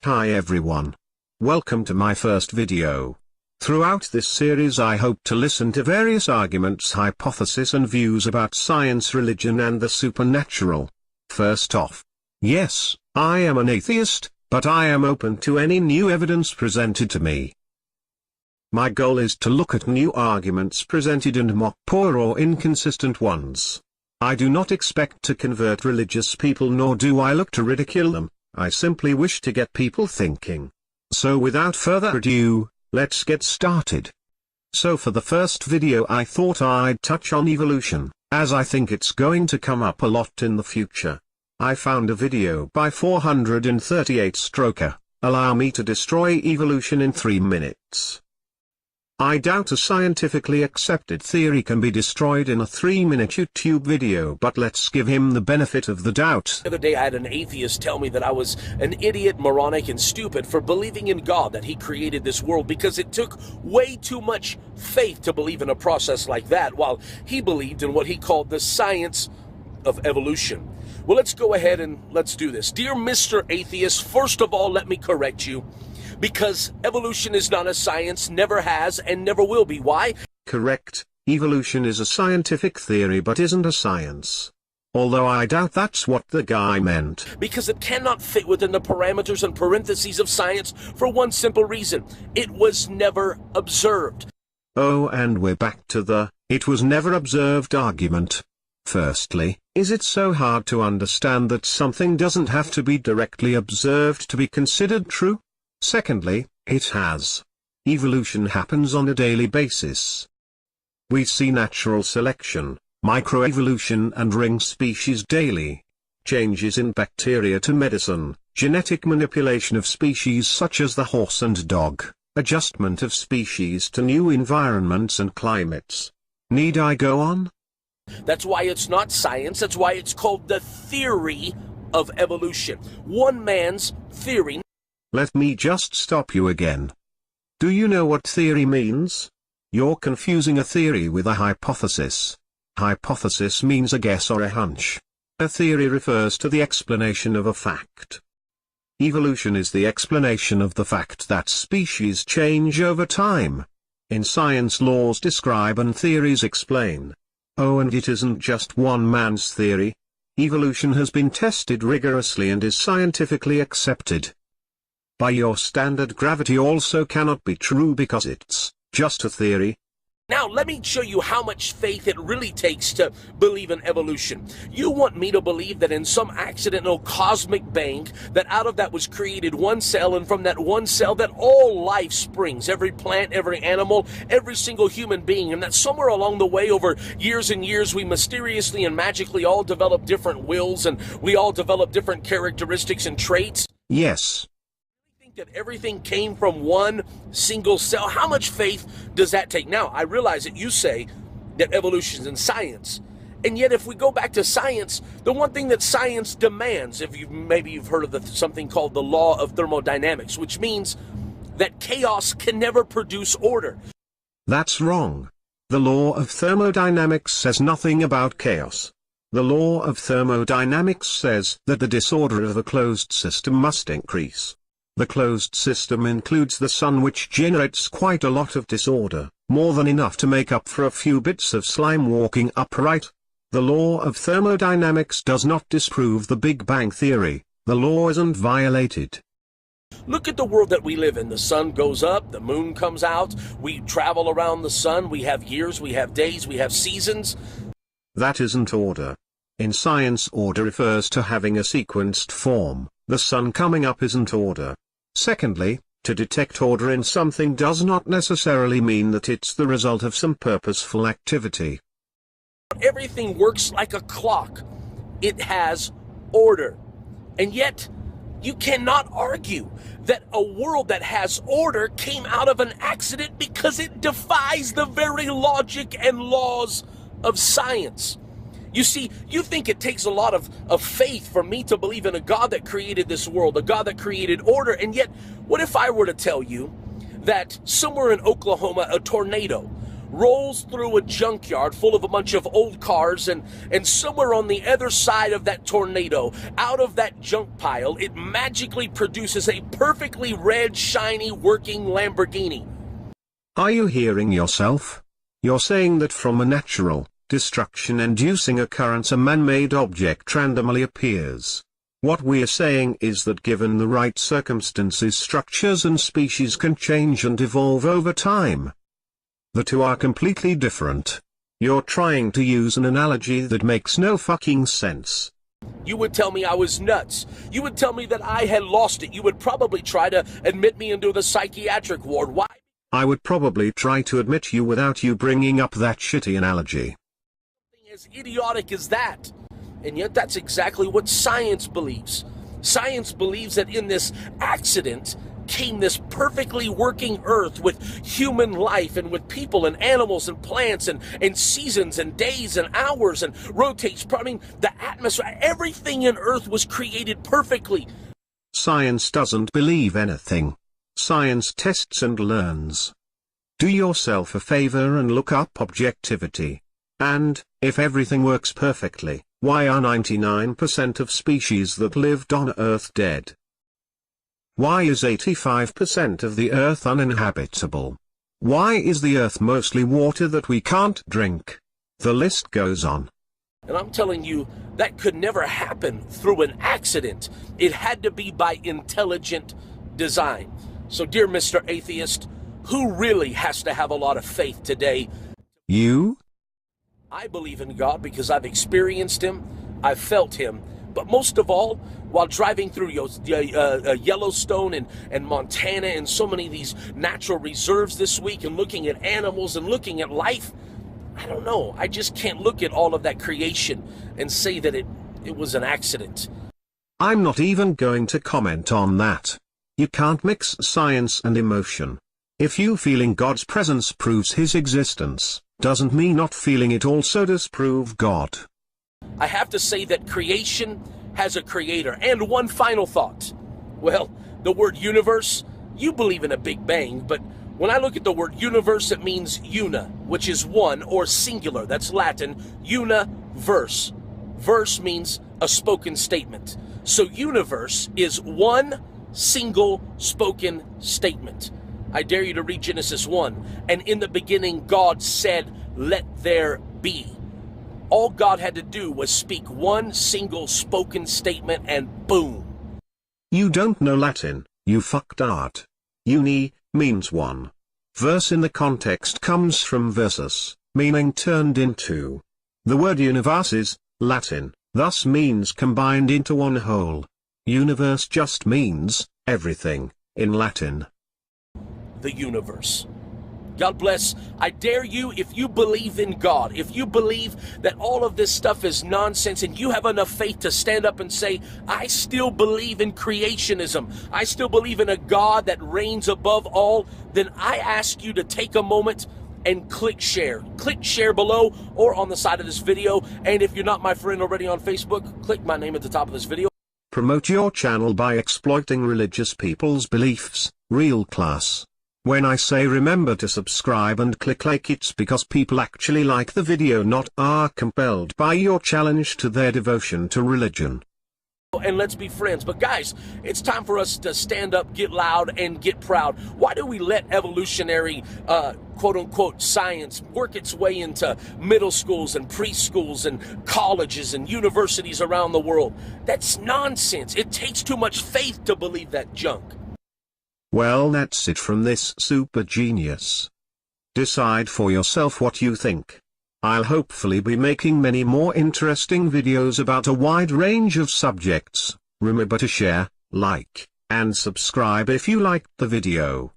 Hi everyone. Welcome to my first video. Throughout this series I hope to listen to various arguments, hypotheses and views about science, religion and the supernatural. First off, yes, I am an atheist, but I am open to any new evidence presented to me. My goal is to look at new arguments presented and mock poor or inconsistent ones. I do not expect to convert religious people, nor do I look to ridicule them. I simply wish to get people thinking. So without further ado, let's get started. So for the first video I thought I'd touch on evolution, as I think it's going to come up a lot in the future. I found a video by 438 Stroker, allow me to destroy evolution in 3 minutes. I doubt a scientifically accepted theory can be destroyed in a 3-minute YouTube video, but let's give him the benefit of the doubt. The other day I had an atheist tell me that I was an idiot, moronic, and stupid for believing in God, that he created this world, because it took way too much faith to believe in a process like that, while he believed in what he called the science of evolution. Well, let's go ahead and let's do this. Dear Mr. Atheist, first of all, let me correct you. Because evolution is not a science, never has, and never will be. Why? Correct, evolution is a scientific theory but isn't a science. Although I doubt that's what the guy meant. Because it cannot fit within the parameters and parentheses of science for one simple reason. It was never observed. Oh, and we're back to the "it was never observed" argument. Firstly, is it so hard to understand that something doesn't have to be directly observed to be considered true? Secondly, it has. Evolution happens on a daily basis. We see natural selection, microevolution and ring species daily. Changes in bacteria to medicine, genetic manipulation of species such as the horse and dog, adjustment of species to new environments and climates. Need I go on? That's why it's not science, that's why it's called the theory of evolution. One man's theory. Let me just stop you again. Do you know what theory means? You're confusing a theory with a hypothesis. Hypothesis means a guess or a hunch. A theory refers to the explanation of a fact. Evolution is the explanation of the fact that species change over time. In science, laws describe and theories explain. Oh, and it isn't just one man's theory. Evolution has been tested rigorously and is scientifically accepted. By your standard, gravity also cannot be true because it's just a theory. Now let me show you how much faith it really takes to believe in evolution. You want me to believe that in some accidental cosmic bang, that out of that was created one cell, and from that one cell that all life springs, every plant, every animal, every single human being, and that somewhere along the way over years and years we mysteriously and magically all develop different wills and we all develop different characteristics and traits? Yes. That everything came from one single cell. How much faith does that take? Now, I realize that you say that evolution is in science, and yet if we go back to science, the one thing that science demands, maybe you've heard of something called the law of thermodynamics, which means that chaos can never produce order. That's wrong. The law of thermodynamics says nothing about chaos. The law of thermodynamics says that the disorder of a closed system must increase. The closed system includes the sun, which generates quite a lot of disorder, more than enough to make up for a few bits of slime walking upright. The law of thermodynamics does not disprove the Big Bang Theory. The law isn't violated. Look at the world that we live in. The sun goes up, the moon comes out, we travel around the sun, we have years, we have days, we have seasons. That isn't order. In science, order refers to having a sequenced form. The sun coming up isn't order. Secondly, to detect order in something does not necessarily mean that it's the result of some purposeful activity. Everything works like a clock. It has order. And yet, you cannot argue that a world that has order came out of an accident, because it defies the very logic and laws of science. You see, you think it takes a lot of faith for me to believe in a God that created this world, a God that created order, and yet, what if I were to tell you that somewhere in Oklahoma, a tornado rolls through a junkyard full of a bunch of old cars, and somewhere on the other side of that tornado, out of that junk pile, it magically produces a perfectly red, shiny, working Lamborghini. Are you hearing yourself? You're saying that from a natural, destruction-inducing occurrence a man-made object randomly appears. What we're saying is that given the right circumstances, structures and species can change and evolve over time. The two are completely different. You're trying to use an analogy that makes no fucking sense. You would tell me I was nuts. You would tell me that I had lost it. You would probably try to admit me into the psychiatric ward. Why? I would probably try to admit you without you bringing up that shitty analogy. Something as idiotic as that. And yet that's exactly what science believes. Science believes that in this accident came this perfectly working earth with human life and with people and animals and plants and seasons and days and hours and rotates. I mean, the atmosphere, everything in earth was created perfectly. Science doesn't believe anything. Science tests and learns. Do yourself a favor and look up objectivity. And, if everything works perfectly, why are 99% of species that lived on Earth dead? Why is 85% of the Earth uninhabitable? Why is the Earth mostly water that we can't drink? The list goes on. And I'm telling you, that could never happen through an accident. It had to be by intelligent design. So, dear Mr. Atheist, who really has to have a lot of faith today? You? I believe in God because I've experienced Him, I've felt Him, but most of all, while driving through Yellowstone and Montana and so many of these natural reserves this week and looking at animals and looking at life, I don't know, I just can't look at all of that creation and say that it was an accident. I'm not even going to comment on that. You can't mix science and emotion. If you feeling God's presence proves His existence, doesn't mean not feeling it also disprove God. I have to say that creation has a creator. And one final thought. Well, the word universe, you believe in a Big Bang, but when I look at the word universe, it means una, which is one or singular. That's Latin, universe. Verse means a spoken statement. So universe is one single spoken statement. I dare you to read Genesis 1. And in the beginning, God said, "Let there be." All God had to do was speak one single spoken statement and boom. You don't know Latin, you fucked art. Uni means one. Verse in the context comes from versus, meaning turned into. The word universe is Latin, thus means combined into one whole. Universe just means everything in Latin. The universe. God bless. I dare you, if you believe in God, if you believe that all of this stuff is nonsense and you have enough faith to stand up and say, I still believe in creationism, I still believe in a God that reigns above all, then I ask you to take a moment and click share. Click share below or on the side of this video. And if you're not my friend already on Facebook, click my name at the top of this video. Promote your channel by exploiting religious people's beliefs, real class. When I say remember to subscribe and click like, it's because people actually like the video, not are compelled by your challenge to their devotion to religion. And let's be friends. But guys, it's time for us to stand up, get loud, and get proud. Why do we let evolutionary, quote-unquote, science work its way into middle schools and preschools and colleges and universities around the world? That's nonsense. It takes too much faith to believe that junk. Well, that's it from this super genius. Decide for yourself what you think. I'll hopefully be making many more interesting videos about a wide range of subjects. Remember to share, like, and subscribe if you liked the video.